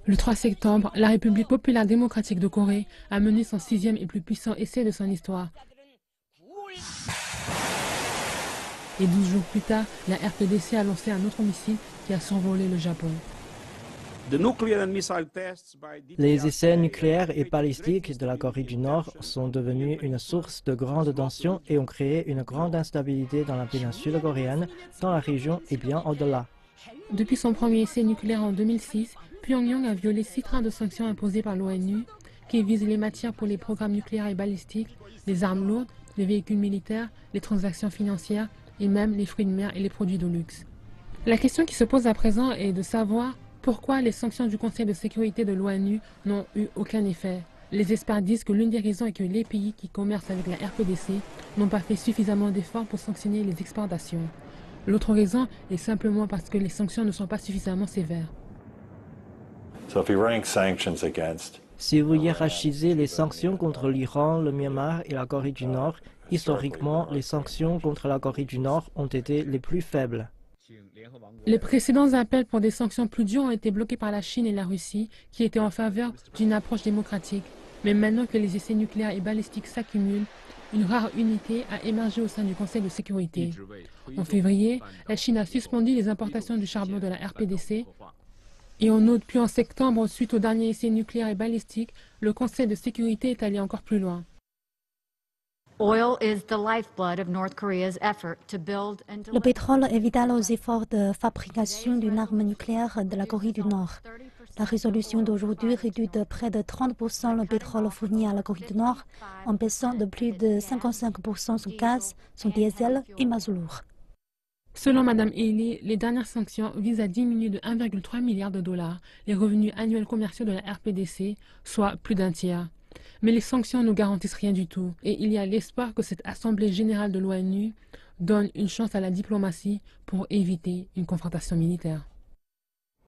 Le 3 septembre, la République populaire démocratique de Corée a mené son 6e et plus puissant essai de son histoire. Et 12 jours plus tard, la RPDC a lancé un autre missile qui a survolé le Japon. Les essais nucléaires et balistiques de la Corée du Nord sont devenus une source de grande tension et ont créé une grande instabilité dans la péninsule coréenne, dans la région et bien au-delà. Depuis son premier essai nucléaire en 2006, Pyongyang a violé 6 trains de sanctions imposés par l'ONU qui visent les matières pour les programmes nucléaires et balistiques, les armes lourdes, les véhicules militaires, les transactions financières et même les fruits de mer et les produits de luxe. La question qui se pose à présent est de savoir pourquoi les sanctions du Conseil de sécurité de l'ONU n'ont eu aucun effet. Les experts disent que l'une des raisons est que les pays qui commercent avec la RPDC n'ont pas fait suffisamment d'efforts pour sanctionner les exportations. L'autre raison est simplement parce que les sanctions ne sont pas suffisamment sévères. Si vous hiérarchisez les sanctions contre l'Iran, le Myanmar et la Corée du Nord, historiquement, les sanctions contre la Corée du Nord ont été les plus faibles. Les précédents appels pour des sanctions plus dures ont été bloqués par la Chine et la Russie, qui étaient en faveur d'une approche démocratique. Mais maintenant que les essais nucléaires et balistiques s'accumulent, une rare unité a émergé au sein du Conseil de sécurité. En février, la Chine a suspendu les importations du charbon de la RPDC. Et en août, puis en septembre, suite au dernier essai nucléaire et balistique, le Conseil de sécurité est allé encore plus loin. Le pétrole est vital aux efforts de fabrication d'une arme nucléaire de la Corée du Nord. La résolution d'aujourd'hui réduit de près de 30% le pétrole fourni à la Corée du Nord, en baissant de plus de 55% son gaz, son diesel et mazout lourd. Selon Mme Haley, les dernières sanctions visent à diminuer de 1,3 milliard de dollars les revenus annuels commerciaux de la RPDC, soit plus d'un tiers. Mais les sanctions ne garantissent rien du tout, et il y a l'espoir que cette Assemblée générale de l'ONU donne une chance à la diplomatie pour éviter une confrontation militaire.